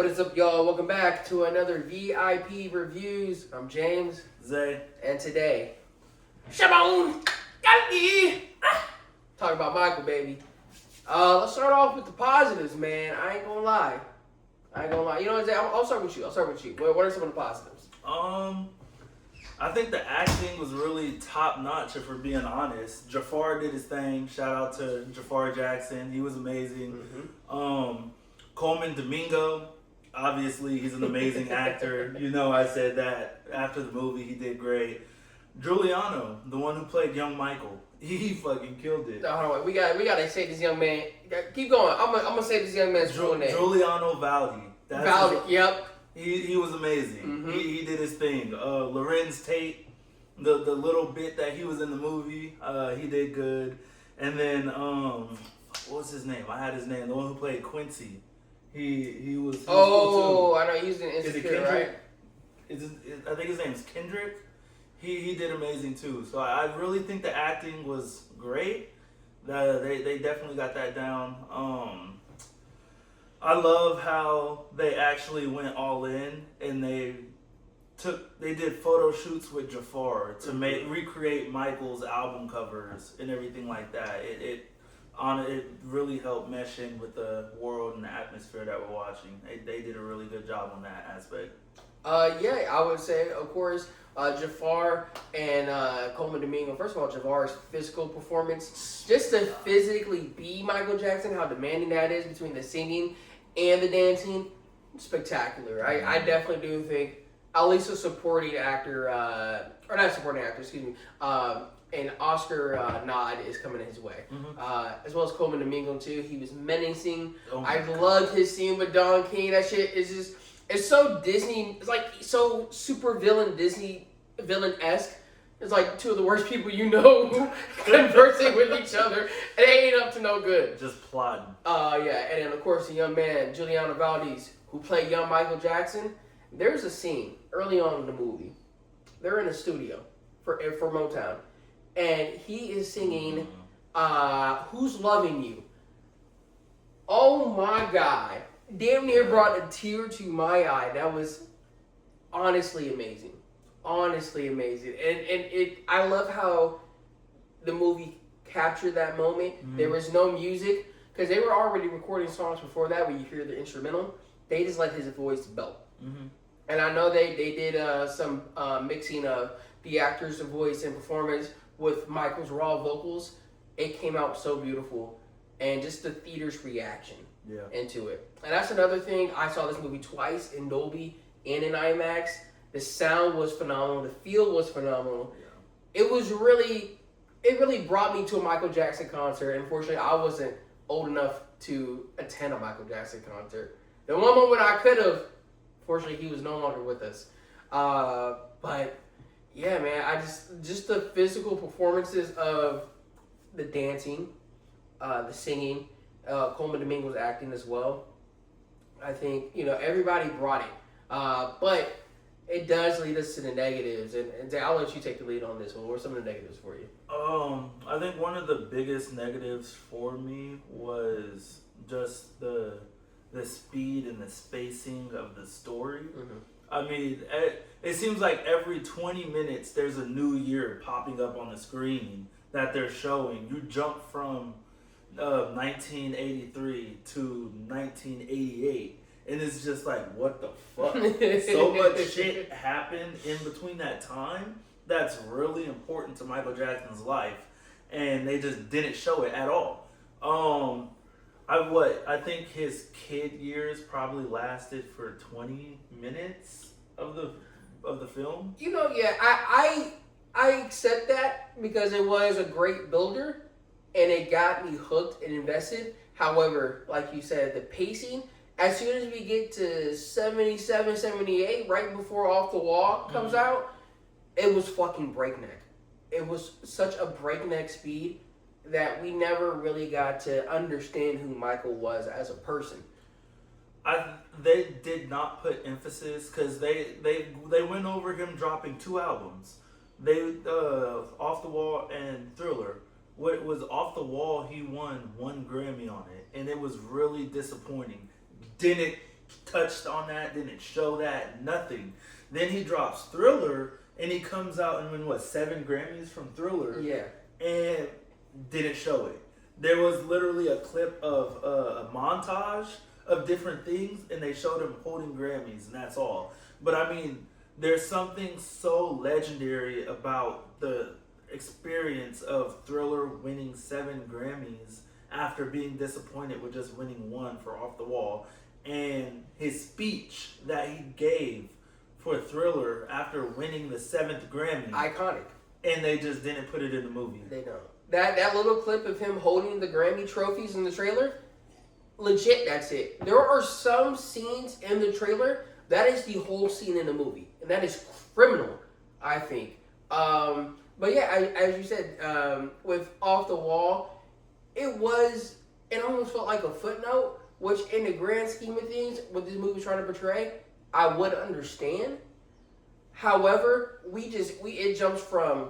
is up, y'all? Welcome back to another VIP Reviews. I'm James. Zay. And today, Shabon! Talk about Michael, baby. Let's start off with the positives, man. I ain't gonna lie. You know what, Zay? I'll start with you. What are some of the positives? I think the acting was really top notch, if we're being honest. Jafar did his thing. Shout out to Jafar Jackson. He was amazing. Coleman Domingo, obviously, he's an amazing actor. You know, I said that after the movie. He did great. Giuliano, the one who played young Michael, he fucking killed it. No, we gotta say this young man. Keep going. I'm gonna say this young man's real name. Giuliano Valdi. Yep. He was amazing. He did his thing. Lorenz Tate, the little bit that he was in the movie, he did good. And then what was his name? I had his name. The one who played Quincy. He was cool too. I know he's an Insecure, right? I think his name's Kendrick. He did amazing too. So I really think the acting was great. They definitely got that down. I love how they actually went all in and they did photo shoots with Jafar to recreate Michael's album covers and everything like that. It really helped mesh in with the world and the atmosphere that we're watching. They did a really good job on that aspect. Yeah, I would say, of course, Jafar and Coleman Domingo. First of all, Jafar's physical performance, just to physically be Michael Jackson, how demanding that is between the singing and the dancing, spectacular. I definitely do think at least a supporting actor, or not supporting actor, excuse me, an Oscar nod is coming his way. As well as Coleman Domingo too. He was menacing. I loved his scene with Don King. That shit is just, it's so Disney. It's like so super villain-esque. It's like two of the worst people you know conversing with each other, and they ain't up to no good. Just plotting. Yeah, and then of course the young man, Giuliano Valdez, who played young Michael Jackson. There's a scene early on in the movie. They're in a studio for Motown, and he is singing "Who's Loving You." Oh my God. Damn near brought a tear to my eye. That was honestly amazing. And I love how the movie captured that moment. There was no music because they were already recording songs before that where you hear the instrumental. They just let his voice belt. And I know they did some mixing of the actor's voice and performance with Michael's raw vocals. It came out so beautiful, and just the theater's reaction into it. And that's another thing. I saw this movie twice in Dolby and in IMAX. The sound was phenomenal. The feel was phenomenal. It really brought me to a Michael Jackson concert. Unfortunately, I wasn't old enough to attend a Michael Jackson concert. The one moment I could have, fortunately, he was no longer with us. But yeah, man, I just the physical performances of the dancing, the singing, Coleman Domingo's acting as well. I think, everybody brought it. But it does lead us to the negatives. And I'll let you take the lead on this one. What are some of the negatives for you? I think one of the biggest negatives for me was just the speed and the spacing of the story. I mean, it seems like every 20 minutes there's a new year popping up on the screen that they're showing. You jump from 1983 to 1988, and it's just like, what the fuck? So much shit happened in between that time that's really important to Michael Jackson's life, and they just didn't show it at all. I think his kid years probably lasted for 20 minutes of the film. I accept that because it was a great builder and it got me hooked and invested. However, like you said, the pacing, as soon as we get to 77, 78, right before Off the Wall comes out, it was fucking breakneck. It was such a breakneck speed that we never really got to understand who Michael was as a person. They did not put emphasis because they went over him dropping 2 albums. Off the Wall and Thriller. What was Off the Wall, he won 1 Grammy on it, and it was really disappointing. Didn't touched on that, didn't show that, nothing. Then he drops Thriller, and he comes out and win 7 Grammys from Thriller, Yeah. and didn't show it. There was literally a clip of a montage of different things, and they showed him holding Grammys, and that's all. But I mean, there's something so legendary about the experience of Thriller winning 7 Grammys after being disappointed with just winning 1 for Off the Wall, and his speech that he gave for Thriller after winning the 7th Grammy. Iconic. And they just didn't put it in the movie. They don't. That little clip of him holding the Grammy trophies in the trailer, legit, that's it. There are some scenes in the trailer that is the whole scene in the movie, and that is criminal, I think. But yeah, as you said, with Off the Wall, it almost felt like a footnote, which in the grand scheme of things, what this movie is trying to portray, I would understand. However, it jumps from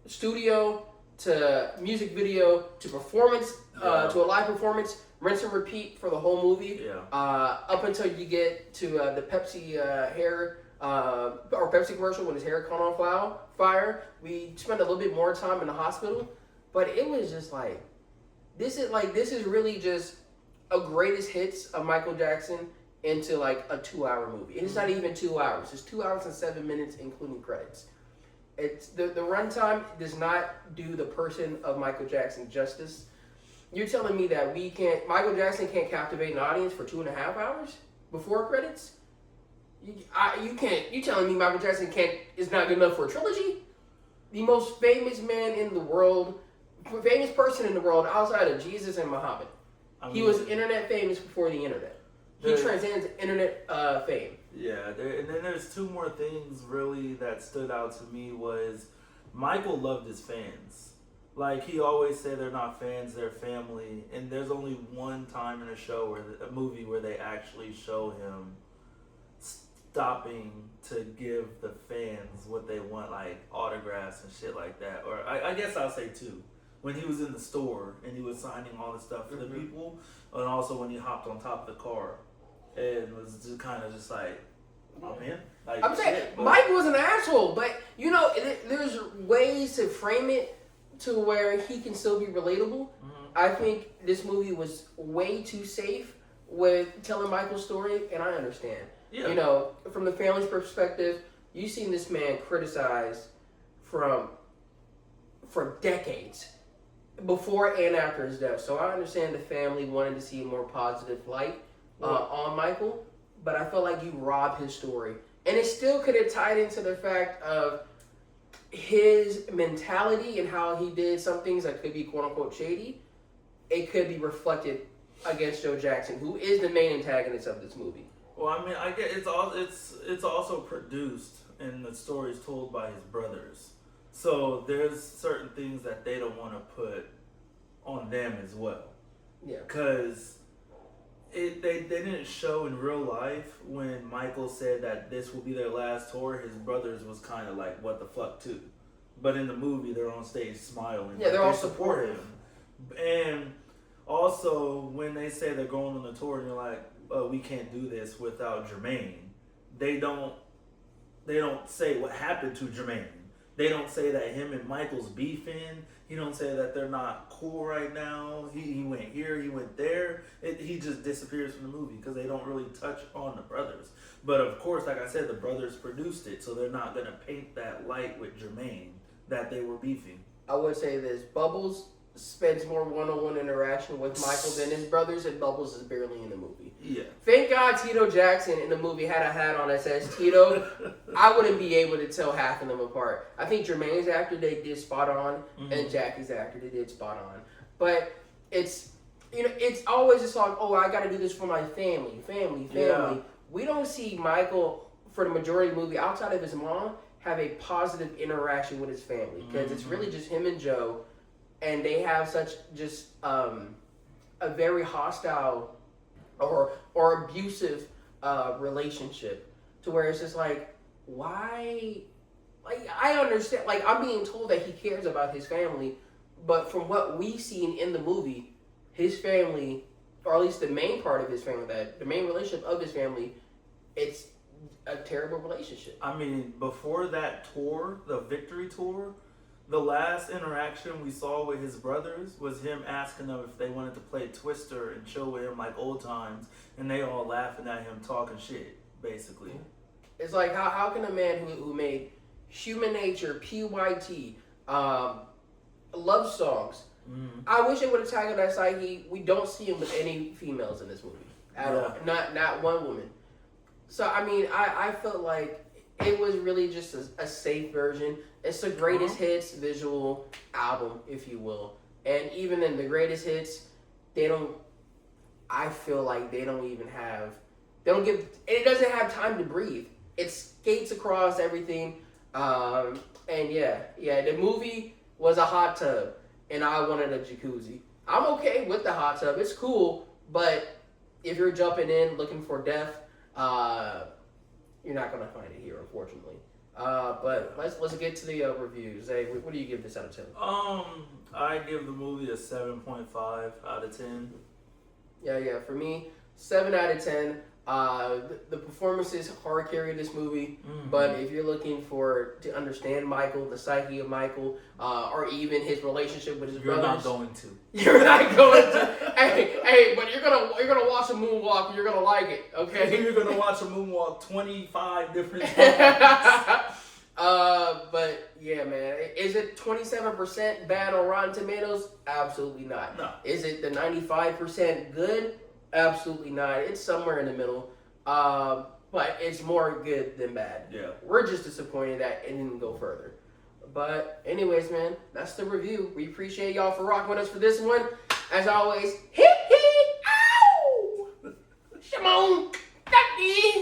studio to music video to performance, to a live performance, rinse and repeat for the whole movie. Yeah. Up until you get to the Pepsi hair or Pepsi commercial when his hair caught on fire. We spent a little bit more time in the hospital, but it was just like this is really just a greatest hits of Michael Jackson into like a 2-hour movie. And it's not even 2 hours. It's 2 hours and 7 minutes, including credits. It's the runtime does not do the person of Michael Jackson justice. You're telling me that Michael Jackson can't captivate an audience for 2.5 hours before credits? You can't. You telling me Michael Jackson is not good enough for a trilogy? The most famous man in the world, famous person in the world outside of Jesus and Muhammad. He was internet famous before the internet. He transcends internet fame. Yeah, and then there's 2 more things really that stood out to me was Michael loved his fans. Like, he always said they're not fans, they're family. And there's only one time in a movie where they actually show him stopping to give the fans what they want, like autographs and shit like that. Or I guess I'll say 2. When he was in the store and he was signing all the stuff for the people, and also when he hopped on top of the car and was just kind of just like, oh man. Like, I'm saying, Mike was an asshole, but there's ways to frame it to where he can still be relatable. Mm-hmm. I think this movie was way too safe with telling Michael's story, and I understand. Yeah. From the family's perspective, you've seen this man criticized for decades, before and after his death. So I understand the family wanted to see a more positive light on Michael, but I felt like you robbed his story. And it still could have tied into the fact of his mentality and how he did some things that could be quote-unquote shady. It could be reflected against Joe Jackson, who is the main antagonist of this movie. Well, I mean, I get it's also produced and the story's told by his brothers. So there's certain things that they don't want to put on them as well. Yeah. Because they didn't show in real life when Michael said that this will be their last tour. His brothers was kind of like, what the fuck too. But in the movie, they're on stage smiling. Yeah, they're all supportive. And also, when they say they're going on the tour and you're like, we can't do this without Jermaine, they don't say what happened to Jermaine. They don't say that him and Michael's beefing. He don't say that they're not cool right now. He went here, he went there. He just disappears from the movie because they don't really touch on the brothers. But of course, like I said, the brothers produced it, so they're not going to paint that light with Jermaine that they were beefing. I would say this. Bubbles spends more one-on-one interaction with Michael than his brothers, and Bubbles is barely in the movie. Yeah. Thank God Tito Jackson in the movie had a hat on that says Tito. I wouldn't be able to tell half of them apart. I think Jermaine's actor, they did spot on, and Jackie's actor, they did spot on. But it's always just like, oh, I got to do this for my family. Yeah. We don't see Michael, for the majority of the movie, outside of his mom, have a positive interaction with his family. Because it's really just him and Joe. And they have such just a very hostile or abusive relationship, to where it's just like, why? Like, I understand. Like, I'm being told that he cares about his family, but from what we've seen in the movie, his family or at least the main part of his family, that the main relationship of his family, it's a terrible relationship. I mean, before that tour, the victory tour, the last interaction we saw with his brothers was him asking them if they wanted to play Twister and chill with him like old times, and they all laughing at him talking shit, basically. It's like, how can a man who made Human Nature, PYT, love songs, I wish it would have tackled that side. We don't see him with any females in this movie at all. Not one woman. So, I mean, I felt like it was really just a safe version. It's the greatest hits visual album, if you will. And even in the greatest hits, I feel like they don't give, it doesn't have time to breathe. It skates across everything. And the movie was a hot tub, and I wanted a jacuzzi. I'm okay with the hot tub. It's cool, but if you're jumping in looking for death, you're not gonna find it here, unfortunately. But let's get to the reviews. Hey, what do you give this out of 10? I give the movie a 7.5 out of 10. Yeah. For me, 7 out of 10. The performances hard carry this movie, but if you're looking to understand Michael, the psyche of Michael, or even his relationship with his brothers, you're not going to. You're not going to. hey, but you're gonna watch a moonwalk and you're gonna like it, okay? You're gonna watch a moonwalk 25 different times. But yeah, man, is it 27% bad on Rotten Tomatoes? Absolutely not. No. Is it the 95% good? Absolutely not. It's somewhere in the middle. But it's more good than bad. Yeah. We're just disappointed that it didn't go further. But anyways, man, that's the review. We appreciate y'all for rocking with us for this one. As always, hee hee, ow! Shimon!